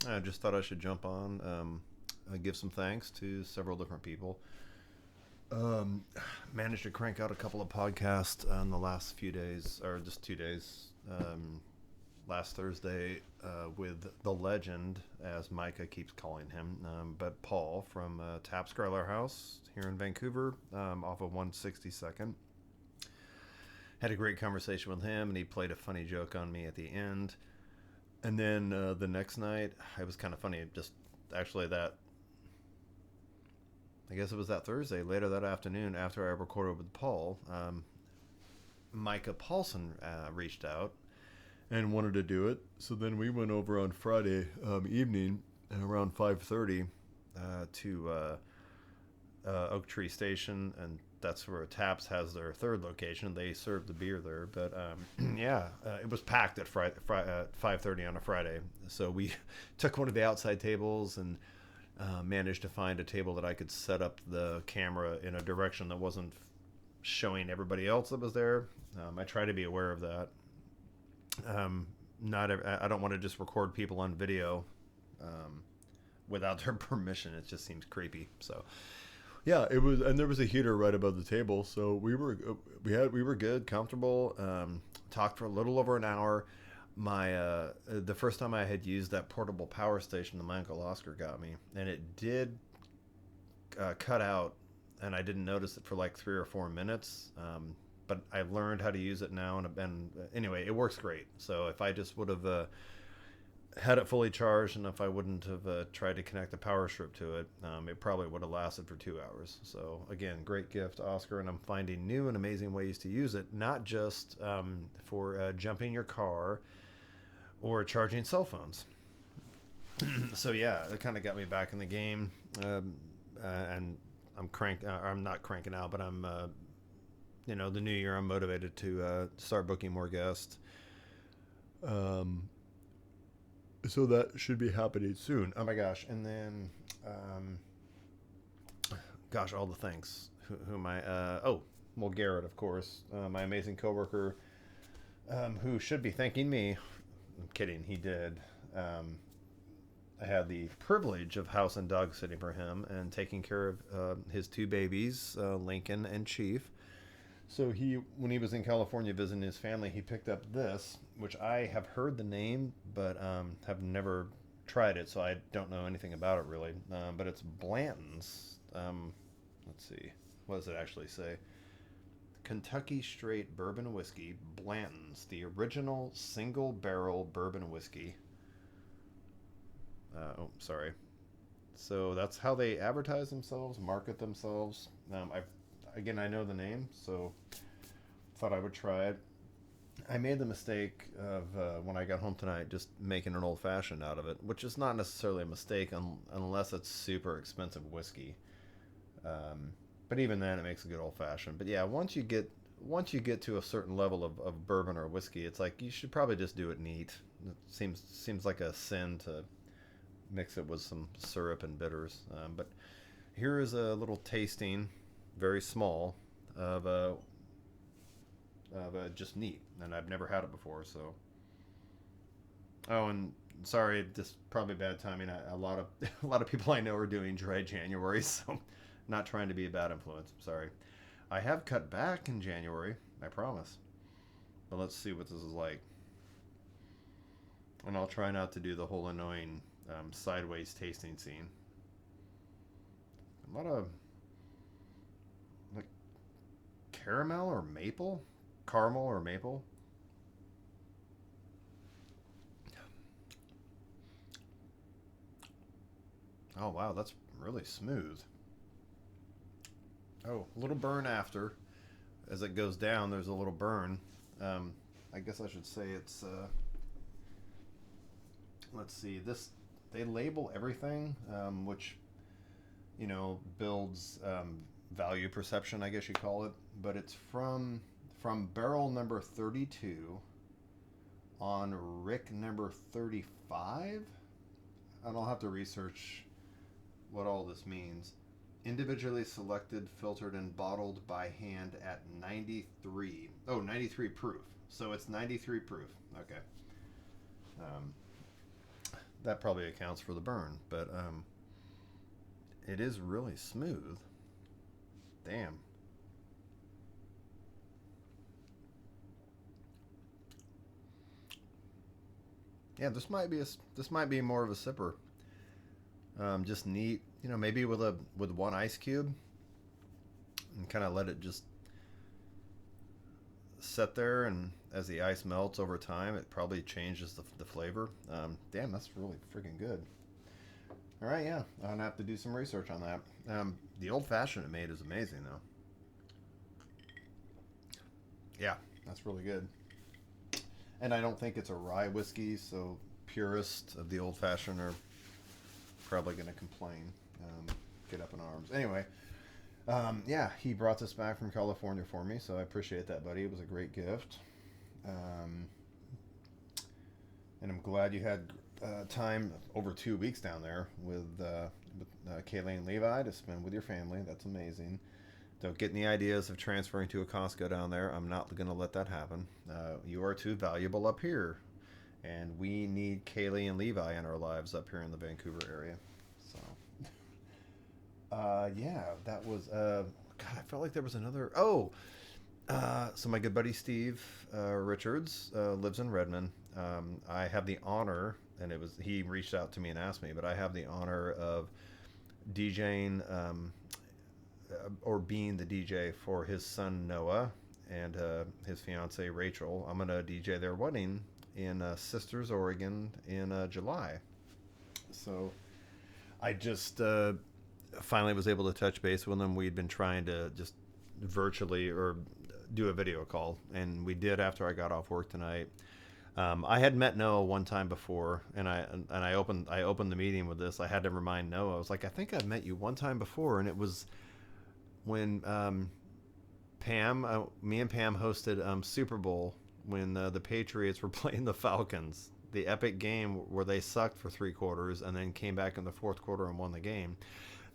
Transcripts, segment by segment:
I just thought I should jump on, give some thanks to several different people. Um, Managed to crank out a couple of podcasts in the last few days, or just 2 days. Last Thursday with the legend, as Micah keeps calling him, but Paul from Tap Scarler House here in Vancouver, off of 162nd. Had a great conversation with him, and he played a funny joke on me at the end. And then the next night, it was kind of funny. Just actually that, I guess it was that Thursday, later that afternoon, after I recorded with Paul, Micah Paulson reached out and wanted to do it. So then we went over on Friday evening around 5:30 to Oak Tree Station, and that's where Taps has their third location. They serve the beer there, but yeah, it was packed at 5:30 on a Friday. So we took one of the outside tables and managed to find a table that I could set up the camera in a direction that wasn't showing everybody else that was there. I try to be aware of that. Not I don't want to just record people on video without their permission. It just seems creepy. So yeah, it was, and there was a heater right above the table, so we were good, comfortable. Talked for a little over an hour. My the first time I had used that portable power station that my uncle Oscar got me, and it did cut out, and I didn't notice it for like 3 or 4 minutes. But I learned how to use it now, and anyway, it works great. So if I just would have had it fully charged, and if I wouldn't have tried to connect a power strip to it, it probably would have lasted for 2 hours. So again, great gift, Oscar, and I'm finding new and amazing ways to use it, not just for jumping your car or charging cell phones. So yeah, it kind of got me back in the game, and I'm not cranking out, but I'm the new year, I'm motivated to start booking more guests. Um, so that should be happening soon. Oh my gosh! And then, gosh, all the things. Who am I? Well, Garrett, of course, my amazing coworker, who should be thanking me. I'm kidding. He did. I had the privilege of house and dog sitting for him and taking care of his two babies, Lincoln and Chief. So when he was in California visiting his family, he picked up this, which I have heard the name, but have never tried it, so I don't know anything about it really. But it's Blanton's. Let's see, what does it actually say? Kentucky Straight Bourbon Whiskey, Blanton's, the original single barrel bourbon whiskey. Sorry. So that's how they advertise themselves, market themselves. I know the name, so thought I would try it. I made the mistake of when I got home tonight, just making an old fashioned out of it, which is not necessarily a mistake unless it's super expensive whiskey. But even then, it makes a good old fashioned. But yeah, once you get to a certain level of bourbon or whiskey, it's like you should probably just do it neat. It seems like a sin to mix it with some syrup and bitters. But here is a little tasting, very small, of just neat, and I've never had it before. So, oh, and sorry, just probably bad timing. A lot of a lot of people I know are doing dry January, so not trying to be a bad influence. I'm sorry. I have cut back in January, I promise. But let's see what this is like, and I'll try not to do the whole annoying sideways tasting scene. A lot of like caramel or maple, caramel or maple. Oh wow, that's really smooth. Oh, a little burn after. As it goes down, there's a little burn. Um, I guess I should say it's. Let's see. This they label everything, which builds value perception. I guess you call it. But it's from barrel number 32 on Rick number 35. And I'll have to research what all this means. Individually selected, filtered, and bottled by hand at 93. Oh, 93 proof. So it's 93 proof. Okay. Um, that probably accounts for the burn, but it is really smooth. Damn. Yeah, this might be more of a sipper. Just neat, maybe with one ice cube and kind of let it just sit there, and as the ice melts over time, it probably changes the flavor. Damn, that's really freaking good. All right, yeah, I'm gonna have to do some research on that. The old fashioned it made is amazing, though. Yeah, that's really good. And I don't think it's a rye whiskey, so purists of the old fashioned are probably going to complain, get up in arms. Anyway, yeah, he brought this back from California for me, so I appreciate that, buddy. It was a great gift. Um, and I'm glad you had time over 2 weeks down there with Kaylee and Levi to spend with your family. That's amazing. Don't get any ideas of transferring to a Costco down there. I'm not going to let that happen. You are too valuable up here. And we need Kaylee and Levi in our lives up here in the Vancouver area. So, yeah, that was, God, I felt like there was another. Oh, so my good buddy Steve Richards lives in Redmond. I have the honor, and he reached out to me and asked me, but I have the honor of DJing or being the DJ for his son Noah and his fiancee Rachel. I'm gonna DJ their wedding in Sisters, Oregon in July. So I just finally was able to touch base with them. We'd been trying to just virtually or do a video call, and we did after I got off work tonight. I had met Noah one time before, and I opened the meeting with this. I had to remind Noah. I was like, I think I've met you one time before, and it was when me and Pam hosted Super Bowl when the Patriots were playing the Falcons, the epic game where they sucked for 3 quarters and then came back in the fourth quarter and won the game.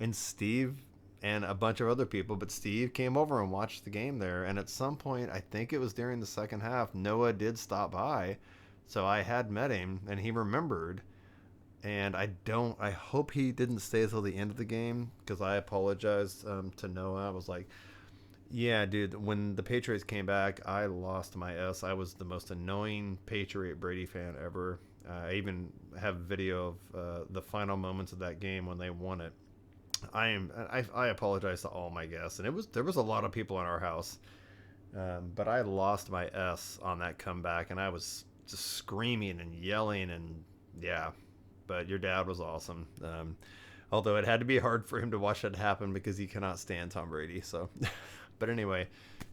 And Steve and a bunch of other people, but Steve came over and watched the game there. And at some point, I think it was during the second half, Noah did stop by. So I had met him and he remembered. And I hope he didn't stay until the end of the game, because I apologized to Noah. I was like, yeah, dude, when the Patriots came back, I lost my S. I was the most annoying Patriot Brady fan ever. I even have video of the final moments of that game when they won it. I apologize to all my guests, and there was a lot of people in our house, but I lost my S on that comeback, and I was just screaming and yelling, and yeah. But your dad was awesome. Although it had to be hard for him to watch that happen because he cannot stand Tom Brady. So, but anyway,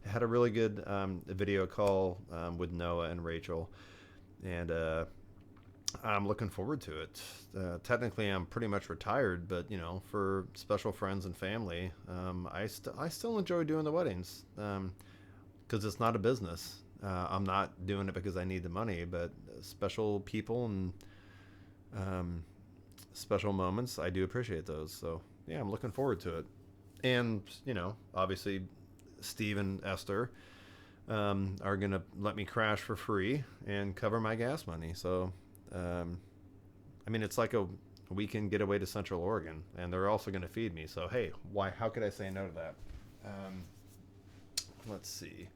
I had a really good video call with Noah and Rachel, and I'm looking forward to it. Technically, I'm pretty much retired, but for special friends and family, I still enjoy doing the weddings because it's not a business. I'm not doing it because I need the money, but special people and special moments, I do appreciate those. So yeah, I'm looking forward to it. And obviously Steve and Esther are gonna let me crash for free and cover my gas money. So I mean, it's like a weekend getaway to Central Oregon, and they're also going to feed me. So hey, how could I say no to that? Let's see.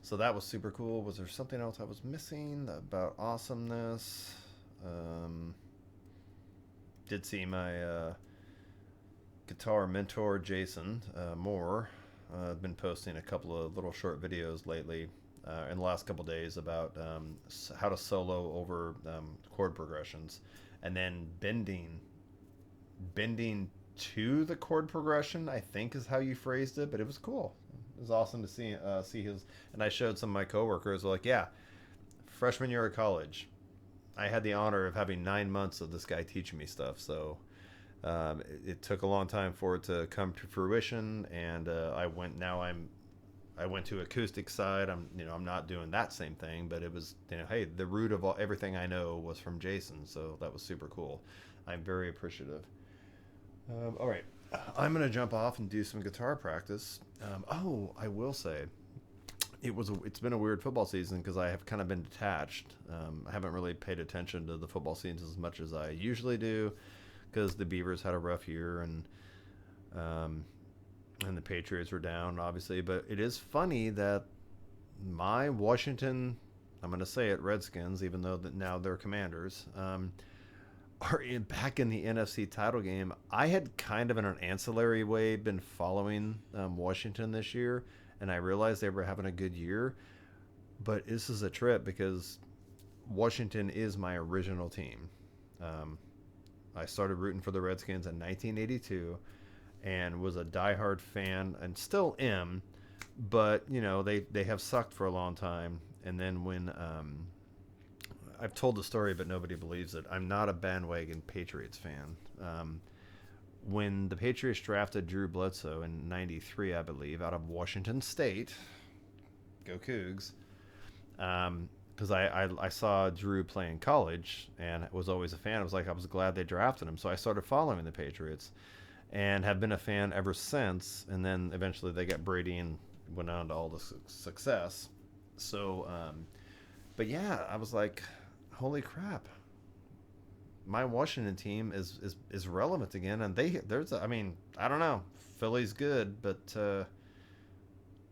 So that was super cool. Was there something else I was missing about awesomeness? Did see my guitar mentor Jason Moore. I've been posting a couple of little short videos lately in the last couple of days about how to solo over chord progressions, and then bending to the chord progression, I think is how you phrased it. But it was cool. It was awesome to see his. And I showed some of my coworkers, like, yeah, freshman year of college, I had the honor of having 9 months of this guy teaching me stuff. So it took a long time for it to come to fruition, and I went to acoustic side. I'm not doing that same thing, but it was, hey, the root of everything I know was from Jason, so that was super cool. I'm very appreciative. All right, I'm gonna jump off and do some guitar practice. I will say, it's been a weird football season because I have kind of been detached. I haven't really paid attention to the football scenes as much as I usually do because the Beavers had a rough year um, and the Patriots were down, obviously. But it is funny that my Washington, I'm going to say it, Redskins, even though that now they're Commanders, back in the NFC title game. I had kind of in an ancillary way been following Washington this year, and I realized they were having a good year. But this is a trip because Washington is my original team. Um, I started rooting for the Redskins in 1982 and was a diehard fan and still am. But they have sucked for a long time. And then when I've told the story, but nobody believes it. I'm not a bandwagon Patriots fan. When the Patriots drafted Drew Bledsoe in '93, I believe, out of Washington State, go Cougs, because I saw Drew play in college and was always a fan. I was glad they drafted him, so I started following the Patriots and have been a fan ever since. And then eventually they got Brady and went on to all the success. So, but yeah, I was like, holy crap, my Washington team is relevant again, and I mean, I don't know, Philly's good, but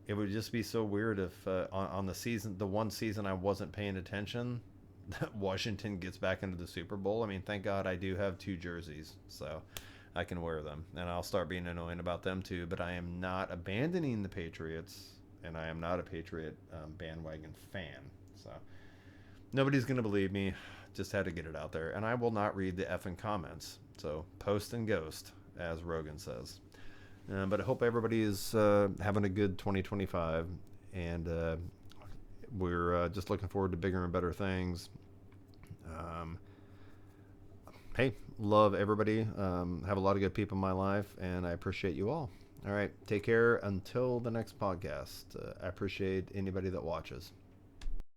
it would just be so weird if on the one season I wasn't paying attention, that Washington gets back into the Super Bowl. I mean, thank God I do have two jerseys, so I can wear them, and I'll start being annoying about them too. But I am not abandoning the Patriots, and I am not a Patriot bandwagon fan. So nobody's gonna believe me. Just had to get it out there, and I will not read the effing comments. So post and ghost, as Rogan says. But I hope everybody is having a good 2025, and we're just looking forward to bigger and better things. Hey, love everybody. Have a lot of good people in my life, and I appreciate you all. All right, take care until the next podcast. I appreciate anybody that watches.